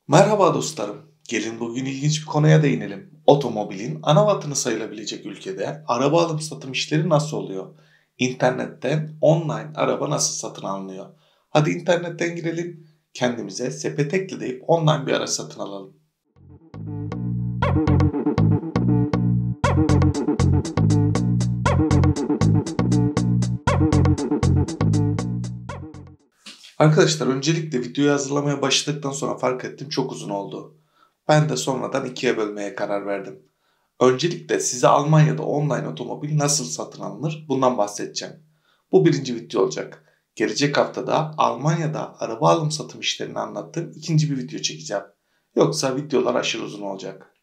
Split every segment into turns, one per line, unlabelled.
Merhaba dostlarım. Gelin bugün ilginç bir konuya değinelim. Otomobilin ana vatanı sayılabilecek ülkede araba alım satım işleri nasıl oluyor? İnternetten online araba nasıl satın alınıyor? Hadi internetten girelim. Kendimize sepet ekle deyip online bir araç satın alalım. Arkadaşlar öncelikle videoyu hazırlamaya başladıktan sonra fark ettim çok uzun oldu. Ben de sonradan ikiye bölmeye karar verdim. Öncelikle size Almanya'da online otomobil nasıl satın alınır bundan bahsedeceğim. Bu birinci video olacak. Gelecek haftada Almanya'da araba alım satım işlerini anlattığım ikinci bir video çekeceğim. Yoksa videolar aşırı uzun olacak.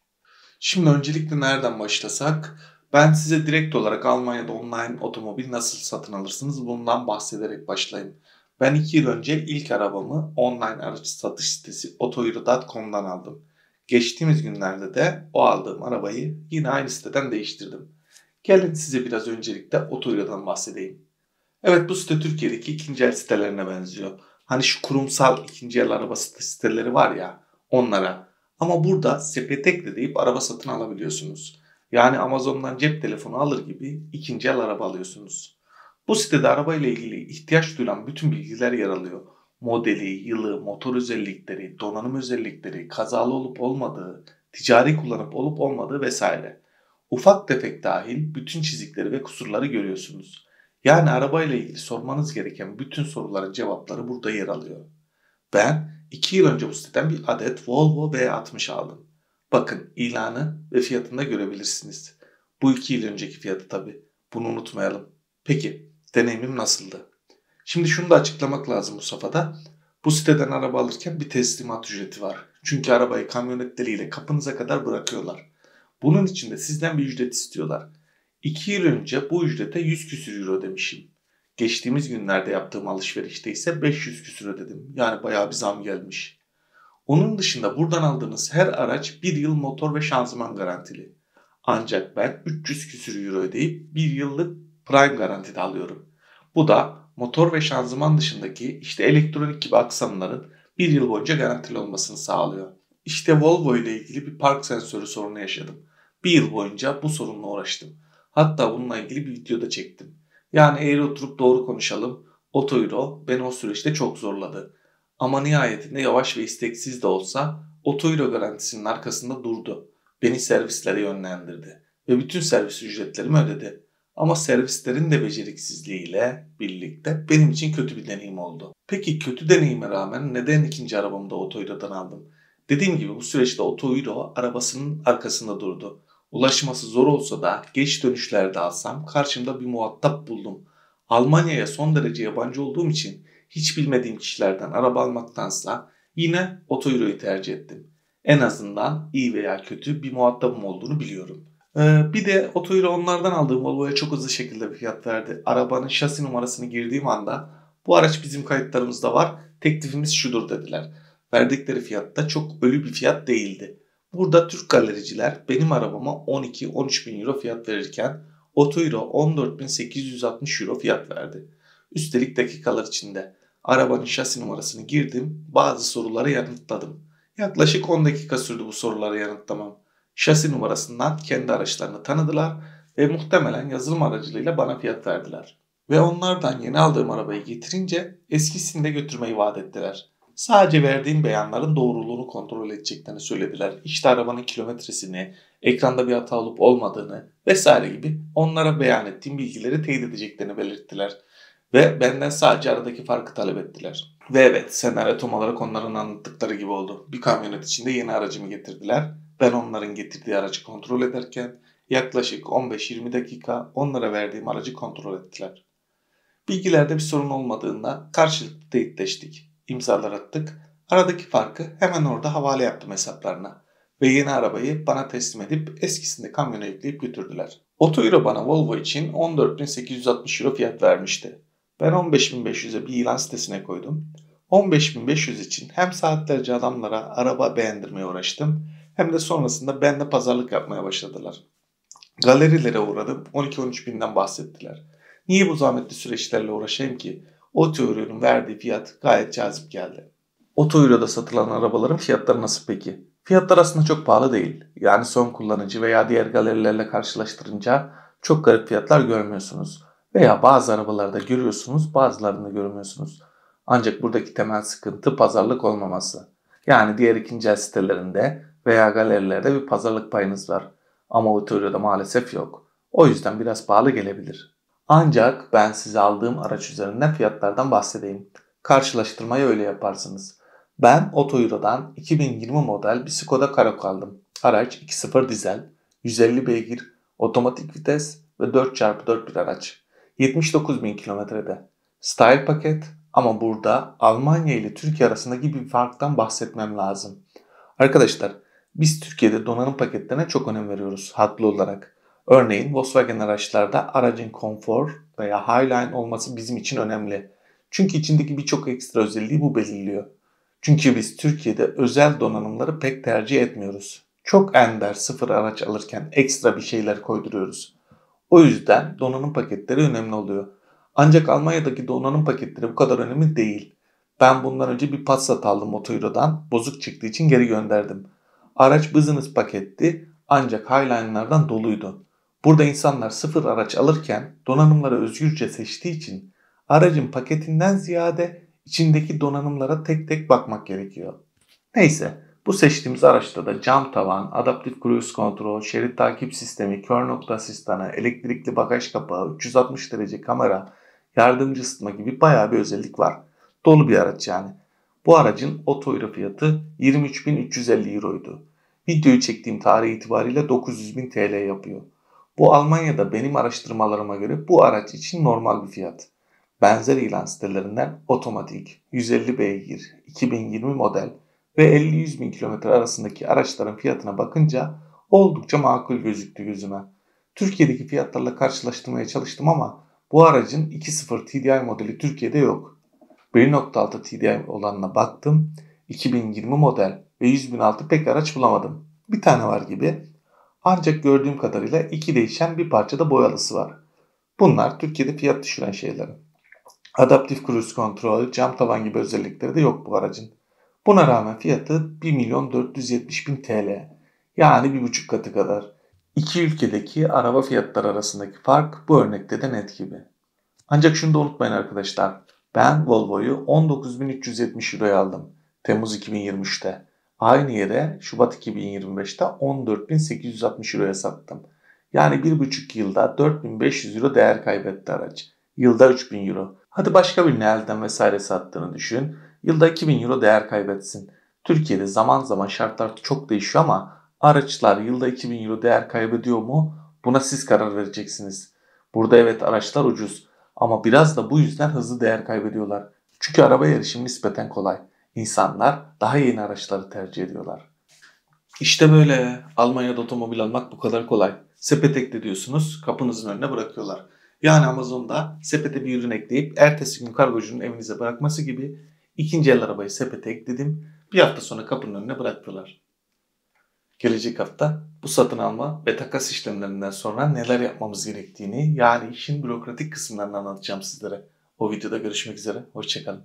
Şimdi öncelikle nereden başlasak? Ben size direkt olarak Almanya'da online otomobil nasıl satın alırsınız bundan bahsederek başlayayım. Ben 2 yıl önce ilk arabamı online araç satış sitesi otoeuro.com'dan aldım. Geçtiğimiz günlerde de o aldığım arabayı yine aynı siteden değiştirdim. Gelin size biraz öncelikle otoeuro'dan bahsedeyim. Evet, bu site Türkiye'deki ikinci el sitelerine benziyor. Hani şu kurumsal ikinci el araba siteleri var ya, onlara. Ama burada sepet ekle deyip araba satın alabiliyorsunuz. Yani Amazon'dan cep telefonu alır gibi ikinci el araba alıyorsunuz. Bu sitede araba ile ilgili ihtiyaç duyulan bütün bilgiler yer alıyor. Modeli, yılı, motor özellikleri, donanım özellikleri, kazalı olup olmadığı, ticari kullanıp olup olmadığı vesaire. Ufak tefek dahil bütün çizikleri ve kusurları görüyorsunuz. Yani arabayla ilgili sormanız gereken bütün soruların cevapları burada yer alıyor. Ben 2 yıl önce bu siteden bir adet Volvo V60 aldım. Bakın ilanı ve fiyatını da görebilirsiniz. Bu 2 yıl önceki fiyatı tabii. Bunu unutmayalım. Peki deneyimim nasıldı? Şimdi şunu da açıklamak lazım bu safhada. Bu siteden araba alırken bir teslimat ücreti var. Çünkü arabayı kamyonetleriyle kapınıza kadar bırakıyorlar. Bunun için de sizden bir ücret istiyorlar. 2 yıl önce bu ücrete 100 küsür euro ödemişim. Geçtiğimiz günlerde yaptığım alışverişte ise 500 küsür ödedim. Yani bayağı bir zam gelmiş. Onun dışında buradan aldığınız her araç 1 yıl motor ve şanzıman garantili. Ancak ben 300 küsür euro ödeyip 1 yıllık prime garantide alıyorum. Bu da motor ve şanzıman dışındaki işte elektronik gibi aksamların 1 yıl boyunca garantili olmasını sağlıyor. İşte Volvo ile ilgili bir park sensörü sorunu yaşadım. Bir yıl boyunca bu sorunla uğraştım. Hatta bununla ilgili bir video da çektim. Yani eğri oturup doğru konuşalım. Otoeuro beni o süreçte çok zorladı. Ama nihayetinde yavaş ve isteksiz de olsa Otoeuro garantisinin arkasında durdu. Beni servislere yönlendirdi ve bütün servis ücretlerimi ödedi. Ama servislerin de beceriksizliğiyle birlikte benim için kötü bir deneyim oldu. Peki kötü deneyime rağmen neden ikinci arabamı da Otoeuro'dan aldım? Dediğim gibi bu süreçte Otoeuro arabasının arkasında durdu. Ulaşması zor olsa da geç dönüşlerde alsam karşımda bir muhatap buldum. Almanya'ya son derece yabancı olduğum için hiç bilmediğim kişilerden araba almaktansa yine Otoeuro'yu tercih ettim. En azından iyi veya kötü bir muhatabım olduğunu biliyorum. Bir de Otoeuro onlardan aldığım Volvo'ya çok hızlı şekilde bir fiyat verdi. Arabanın şasi numarasını girdiğim anda bu araç bizim kayıtlarımızda var, teklifimiz şudur dediler. Verdikleri fiyat da çok ölü bir fiyat değildi. Burada Türk galericiler benim arabama 12-13 bin euro fiyat verirken Otoeuro 14.860 euro fiyat verdi. Üstelik dakikalar içinde arabanın şasi numarasını girdim, bazı soruları yanıtladım. Yaklaşık 10 dakika sürdü bu soruları yanıtlamam. Şasi numarasından kendi araçlarını tanıdılar ve muhtemelen yazılım aracılığıyla bana fiyat verdiler. Ve onlardan yeni aldığım arabayı getirince eskisini de götürmeyi vaat ettiler. Sadece verdiğim beyanların doğruluğunu kontrol edeceklerini söylediler. İşte arabanın kilometresini, ekranda bir hata olup olmadığını vesaire gibi onlara beyan ettiğim bilgileri teyit edeceklerini belirttiler. Ve benden sadece aradaki farkı talep ettiler. Ve evet, senaryo tam olarak onların anlattıkları gibi oldu. Bir kamyonet içinde yeni aracımı getirdiler. Ben onların getirdiği aracı kontrol ederken yaklaşık 15-20 dakika onlara verdiğim aracı kontrol ettiler. Bilgilerde bir sorun olmadığında karşılıklı teyitleştik. İmzalar attık. Aradaki farkı hemen orada havale yaptım hesaplarına. Ve yeni arabayı bana teslim edip eskisini de kamyona yükleyip götürdüler. Otoeuro bana Volvo için 14.860 euro fiyat vermişti. Ben 15.500'e bir ilan sitesine koydum. 15.500 için hem saatlerce adamlara araba beğendirmeye uğraştım hem de sonrasında benimle pazarlık yapmaya başladılar. Galerilere uğradım, 12-13 binden bahsettiler. Niye bu zahmetli süreçlerle uğraşayım ki? O teorinin verdiği fiyat gayet cazip geldi. Otoyuro'da satılan arabaların fiyatları nasıl peki? Fiyatlar aslında çok pahalı değil. Yani son kullanıcı veya diğer galerilerle karşılaştırınca çok garip fiyatlar görmüyorsunuz. Veya bazı arabalarda görüyorsunuz, bazılarında görmüyorsunuz. Ancak buradaki temel sıkıntı pazarlık olmaması. Yani diğer ikinci el sitelerinde veya galerilerde bir pazarlık payınız var. Ama Otoyuro'da maalesef yok. O yüzden biraz pahalı gelebilir. Ancak ben size aldığım araç üzerinden fiyatlardan bahsedeyim. Karşılaştırmayı öyle yaparsınız. Ben Otoyuro'dan 2020 model bir Skoda Karoq aldım. Araç 2.0 dizel, 150 beygir, otomatik vites ve 4x4 bir araç. 79 bin kilometrede. Style paket ama burada Almanya ile Türkiye arasındaki bir farktan bahsetmem lazım. Arkadaşlar biz Türkiye'de donanım paketlerine çok önem veriyoruz haklı olarak. Örneğin Volkswagen araçlarda aracın konfor veya highline olması bizim için önemli. Çünkü içindeki birçok ekstra özelliği bu belirliyor. Çünkü biz Türkiye'de özel donanımları pek tercih etmiyoruz. Çok ender sıfır araç alırken ekstra bir şeyler koyduruyoruz. O yüzden donanım paketleri önemli oluyor. Ancak Almanya'daki donanım paketleri bu kadar önemli değil. Ben bundan önce bir Passat aldım Otoyuro'dan. Bozuk çıktığı için geri gönderdim. Araç business paketti ancak Highline'lardan doluydu. Burada insanlar sıfır araç alırken donanımları özgürce seçtiği için aracın paketinden ziyade içindeki donanımlara tek tek bakmak gerekiyor. Neyse, bu seçtiğimiz araçta da cam tavan, adaptif cruise control, şerit takip sistemi, kör nokta asistanı, elektrikli bagaj kapağı, 360 derece kamera, yardımcı ısıtma gibi bayağı bir özellik var. Dolu bir araç yani. Bu aracın Otoyuro fiyatı 23.350 euroydu. Videoyu çektiğim tarih itibariyle 900.000 TL yapıyor. Bu Almanya'da benim araştırmalarıma göre bu araç için normal bir fiyat. Benzer ilan sitelerinden otomatik, 150 beygir, 2020 model ve 50-100 bin kilometre arasındaki araçların fiyatına bakınca oldukça makul gözüktü gözüme. Türkiye'deki fiyatlarla karşılaştırmaya çalıştım ama bu aracın 2.0 TDI modeli Türkiye'de yok. 1.6 TDI olanına baktım, 2020 model ve 100.006 pek araç bulamadım. Bir tane var gibi. Ancak gördüğüm kadarıyla iki değişen bir parça da boyalısı var. Bunlar Türkiye'de fiyat düşüren şeyler. Adaptif cruise control, cam tavan gibi özellikleri de yok bu aracın. Buna rağmen fiyatı 1.470.000 TL. Yani 1,5 katı kadar. İki ülkedeki araba fiyatları arasındaki fark bu örnekte de net gibi. Ancak şunu da unutmayın arkadaşlar. Ben Volvo'yu 19.370 euroya aldım. Temmuz 2023'te. Aynı yere Şubat 2025'te 14.860 euroya sattım. Yani 1,5 yılda 4.500 euro değer kaybetti araç. Yılda 3.000 euro. Hadi başka bir elden vesaire sattığını düşün. Yılda 2.000 euro değer kaybetsin. Türkiye'de zaman zaman şartlar çok değişiyor ama araçlar yılda 2.000 euro değer kaybediyor mu? Buna siz karar vereceksiniz. Burada evet araçlar ucuz ama biraz da bu yüzden hızlı değer kaybediyorlar. Çünkü arabaya erişim nispeten kolay. İnsanlar daha yeni araçları tercih ediyorlar. İşte böyle Almanya'da otomobil almak bu kadar kolay. Sepet ekle diyorsunuz, kapınızın önüne bırakıyorlar. Yani Amazon'da sepete bir ürün ekleyip ertesi gün kargocunun evinize bırakması gibi ikinci el arabayı sepete ekledim. Bir hafta sonra kapının önüne bıraktılar. Gelecek hafta bu satın alma ve takas işlemlerinden sonra neler yapmamız gerektiğini yani işin bürokratik kısımlarını anlatacağım sizlere. O videoda görüşmek üzere, hoşçakalın.